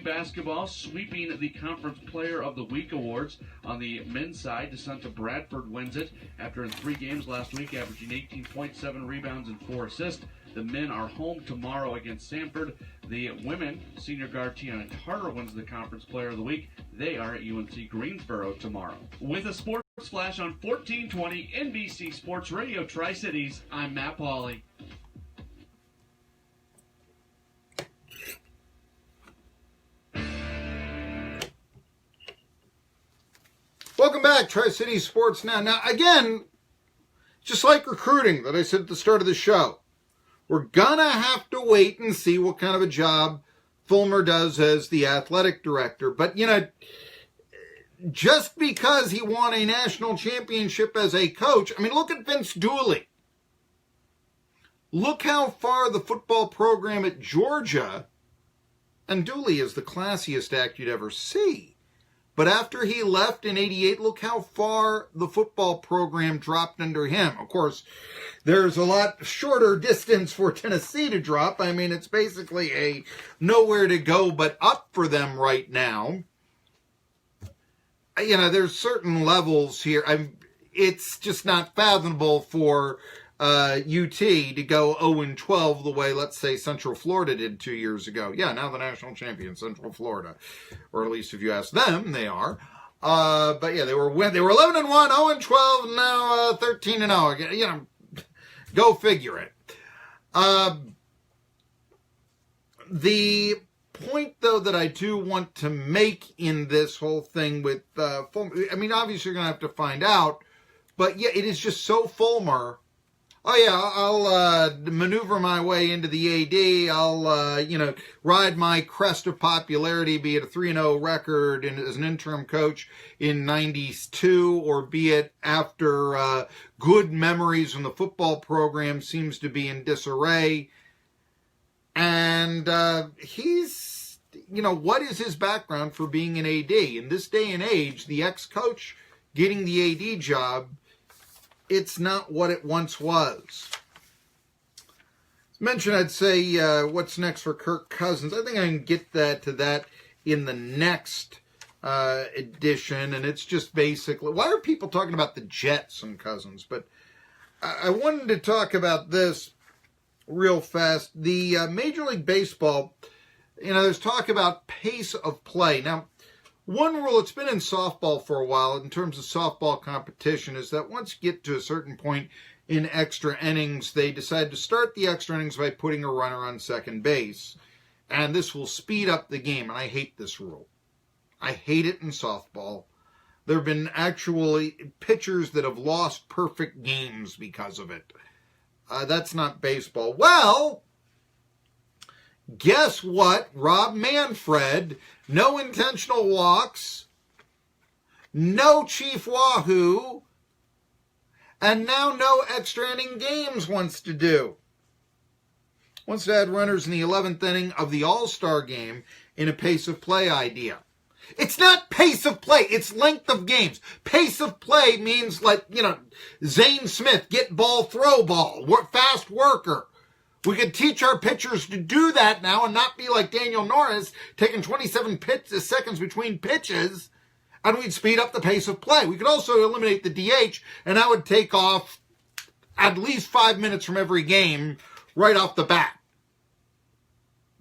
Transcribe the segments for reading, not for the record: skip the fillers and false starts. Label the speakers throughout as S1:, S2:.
S1: basketball sweeping the Conference Player of the Week awards. On the men's side, DeSanta Bradford wins it after in 3 games last week, averaging 18.7 rebounds and 4 assists. The men are home tomorrow against Samford. The women, senior guard Tiana Tarter wins the Conference Player of the Week. They are at UNC Greensboro tomorrow. With a sports flash on 1420 NBC Sports Radio Tri-Cities, I'm Matt Pauley.
S2: Welcome back, Tri-City Sports Now. Now, again, just like recruiting that I said at the start of the show, we're going to have to wait and see what kind of a job Fulmer does as the athletic director. But, you know, just because he won a national championship as a coach, I mean, look at Vince Dooley. Look how far the football program at Georgia, and Dooley is the classiest act you'd ever see. But after he left in 88, look how far the football program dropped under him. Of course, there's a lot shorter distance for Tennessee to drop. I mean, it's basically a nowhere to go but up for them right now. You know, there's certain levels here. It's just not fathomable for UT to go 0-12 the way, let's say, Central Florida did 2 years ago. Yeah, now the national champion, Central Florida. Or at least if you ask them, they are. But yeah, they were 11-1, 0-12, now 13-0. You know, go figure it. The point, though, that I do want to make in this whole thing with Fulmer, I mean, obviously you're going to have to find out, but yeah, it is just so Fulmer. Oh, yeah, I'll maneuver my way into the AD. I'll, you know, ride my crest of popularity, be it a 3-0 record as an interim coach in 92, or be it after good memories when the football program seems to be in disarray. And he's, you know, what is his background for being an AD? In this day and age, the ex-coach getting the AD job, it's not what it once was. As mentioned, I'd say what's next for Kirk Cousins. I think I can get to that in the next edition. And it's just basically, why are people talking about the Jets and Cousins? But I wanted to talk about this real fast. The Major League Baseball, you know, there's talk about pace of play. Now, one rule, it's been in softball for a while in terms of softball competition, is that once you get to a certain point in extra innings, they decide to start the extra innings by putting a runner on second base. And this will speed up the game, and I hate this rule. I hate it in softball. There have been actually pitchers that have lost perfect games because of it. That's not baseball. Well, guess what? Rob Manfred, no intentional walks, no Chief Wahoo, and now no extra inning games wants to do. Wants to add runners in the 11th inning of the All-Star game in a pace of play idea. It's not pace of play, it's length of games. Pace of play means, like, you know, Zane Smith, get ball, throw ball, fast worker. We could teach our pitchers to do that now and not be like Daniel Norris, taking 27 seconds between pitches, and we'd speed up the pace of play. We could also eliminate the DH, and that would take off at least 5 minutes from every game right off the bat.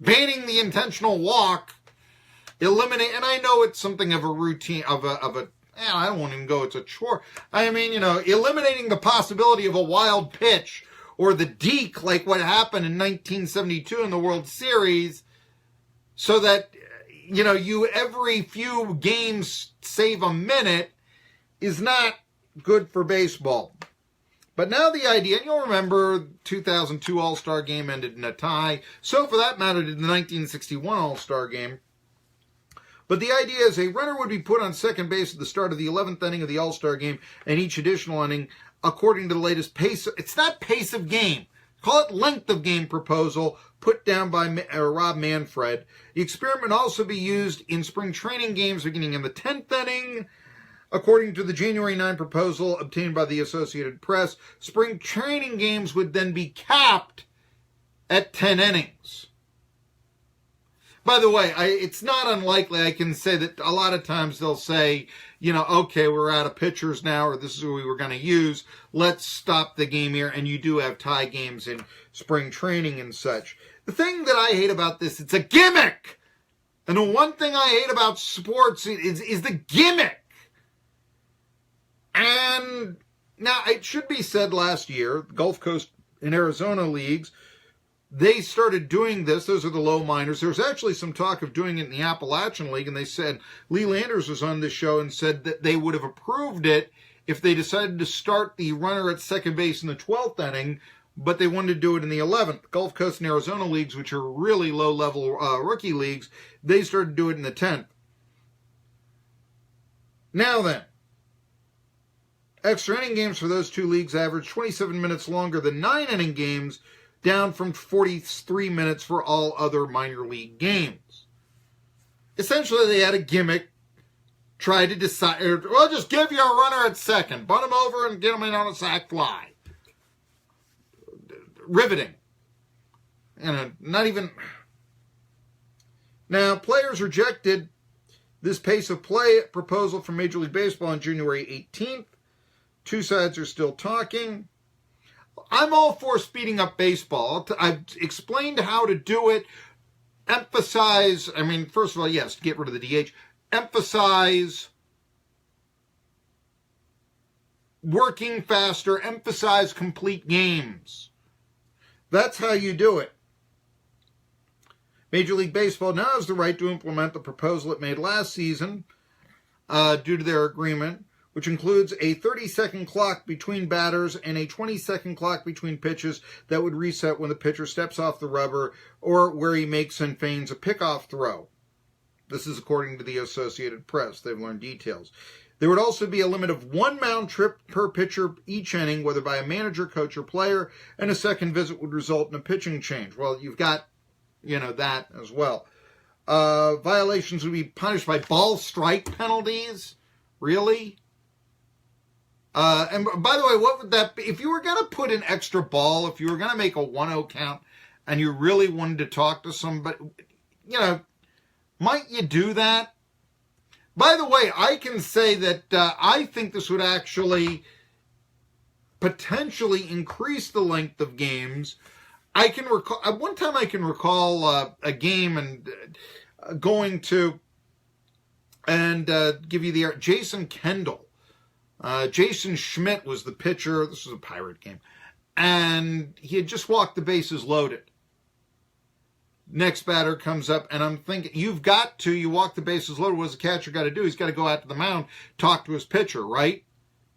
S2: Banning the intentional walk, eliminate, and I know it's something of a routine, I won't even go, it's a chore. I mean, you know, eliminating the possibility of a wild pitch or the deke, like what happened in 1972 in the World Series, so that, you know, you every few games save a minute, is not good for baseball. But now the idea, and you'll remember 2002 All-Star Game ended in a tie. So for that matter did the 1961 All-Star Game. But the idea is a runner would be put on second base at the start of the 11th inning of the All-Star Game, and each additional inning, according to the latest pace, it's not pace of game, call it length of game proposal, put down by Rob Manfred. The experiment also be used in spring training games beginning in the 10th inning. According to the January 9 proposal obtained by the Associated Press, spring training games would then be capped at 10 innings. By the way, it's not unlikely I can say that a lot of times they'll say, okay, we're out of pitchers now, or this is who we were going to use. Let's stop the game here. And you do have tie games in spring training and such. The thing that I hate about this, it's a gimmick. And the one thing I hate about sports is the gimmick. And now it should be said last year, the Gulf Coast and Arizona leagues, they started doing this. Those are the low minors. There was actually some talk of doing it in the Appalachian League, and they said, Lee Landers was on this show and said that they would have approved it if they decided to start the runner at second base in the 12th inning, but they wanted to do it in the 11th. The Gulf Coast and Arizona leagues, which are really low-level rookie leagues, they started to do it in the 10th. Now then, extra inning games for those two leagues average 27 minutes longer than 9-inning games, down from 43 minutes for all other minor league games. Essentially, they had a gimmick, tried to decide, well, just give you a runner at second, bunt him over and get him in on a sac fly. Riveting. Not even... Now, players rejected this pace of play proposal from Major League Baseball on January 18th. Two sides are still talking. I'm all for speeding up baseball. I've explained how to do it. Emphasize, first of all, yes, get rid of the DH. Emphasize working faster. Emphasize complete games. That's how you do it. Major League Baseball now has the right to implement the proposal it made last season due to their agreement, which includes a 30-second clock between batters and a 20-second clock between pitches that would reset when the pitcher steps off the rubber or where he makes and feigns a pickoff throw. This is according to the Associated Press. They've learned details. There would also be a limit of one mound trip per pitcher each inning, whether by a manager, coach, or player, and a second visit would result in a pitching change. Well, you've got, that as well. Violations would be punished by ball strike penalties. Really? And by the way, what would that be? If you were going to put an extra ball, if you were going to make a 1-0 count, and you really wanted to talk to somebody, might you do that? By the way, I can say that I think this would actually potentially increase the length of games. I can recall, one time I can recall a game and going to, and give you the, Jason Kendall. Jason Schmidt was the pitcher. This was a Pirate game. And he had just walked the bases loaded. Next batter comes up, and I'm thinking, you walk the bases loaded. What's the catcher got to do? He's got to go out to the mound, talk to his pitcher, right?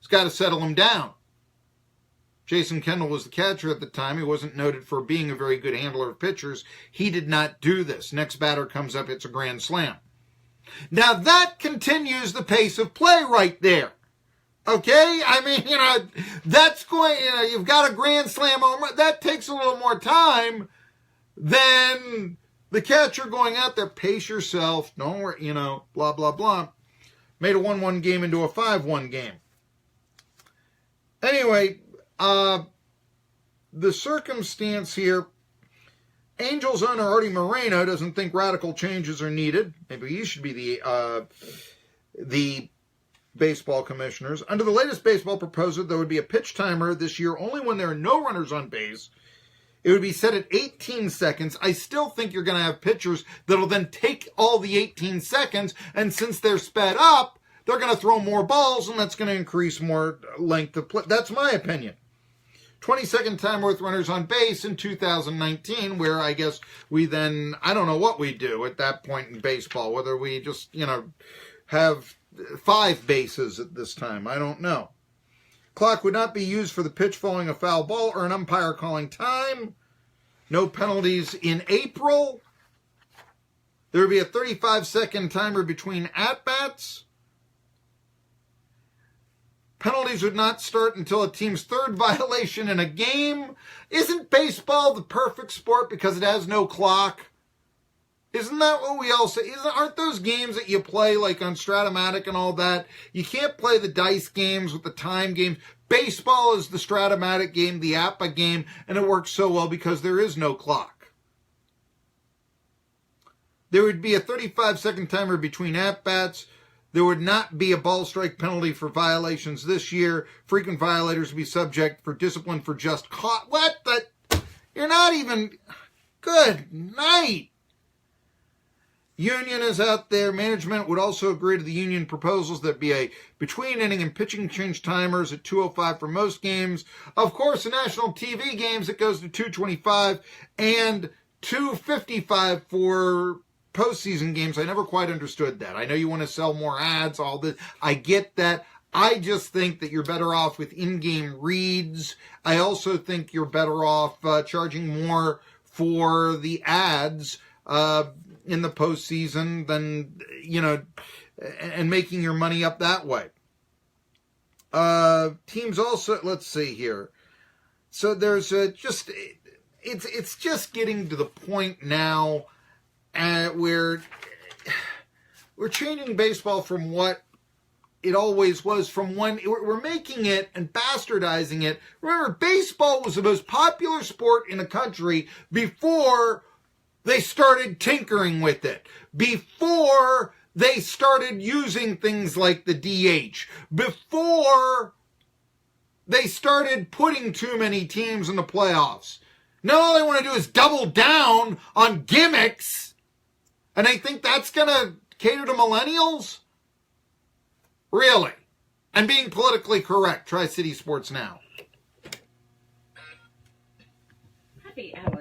S2: He's got to settle him down. Jason Kendall was the catcher at the time. He wasn't noted for being a very good handler of pitchers. He did not do this. Next batter comes up, it's a grand slam. Now that continues the pace of play right there. Okay? That's going, you've got a grand slam home run. That takes a little more time than the catcher going out there, pace yourself, don't worry, blah, blah, blah. Made a 1-1 game into a 5-1 game. Anyway, the circumstance here, Angels owner Artie Moreno doesn't think radical changes are needed. Maybe he should be the baseball commissioners. Under the latest baseball proposal, there would be a pitch timer this year only when there are no runners on base. It would be set at 18 seconds. I still think you're going to have pitchers that'll then take all the 18 seconds, and since they're sped up, they're going to throw more balls, and that's going to increase more length of play. That's my opinion. 22nd time with runners on base in 2019, where I guess we then, I don't know what we do at that point in baseball, whether we just, have 5 bases at this time. I don't know. Clock would not be used for the pitch following a foul ball or an umpire calling time. No penalties in April. There would be a 35-second timer between at-bats. Penalties would not start until a team's third violation in a game. Isn't baseball the perfect sport because it has no clock? Isn't that what we all say? Aren't those games that you play like on Stratomatic and all that? You can't play the dice games with the time games. Baseball is the Stratomatic game, the APA game, and it works so well because there is no clock. There would be a 35-second timer between at-bats. There would not be a ball strike penalty for violations this year. Frequent violators would be subject for discipline for just caught. What the? You're not even... Good night. Union is out there. Management would also agree to the union proposals that be a between inning and pitching change timers at 2:05 for most games. Of course, the national TV games, it goes to 2:25 and 2:55 for postseason games. I never quite understood that. I know you want to sell more ads, all this. I get that. I just think that you're better off with in-game reads. I also think you're better off charging more for the ads in the postseason than, and making your money up that way. Teams also, let's see here. So there's it's just getting to the point now where we're changing baseball from what it always was, from when we're making it and bastardizing it. Remember, baseball was the most popular sport in the country before they started tinkering with it, before they started using things like the DH, before they started putting too many teams in the playoffs. Now all they want to do is double down on gimmicks, and they think that's going to cater to millennials? Really? And being politically correct. Tri-City Sports Now.
S3: Happy hour.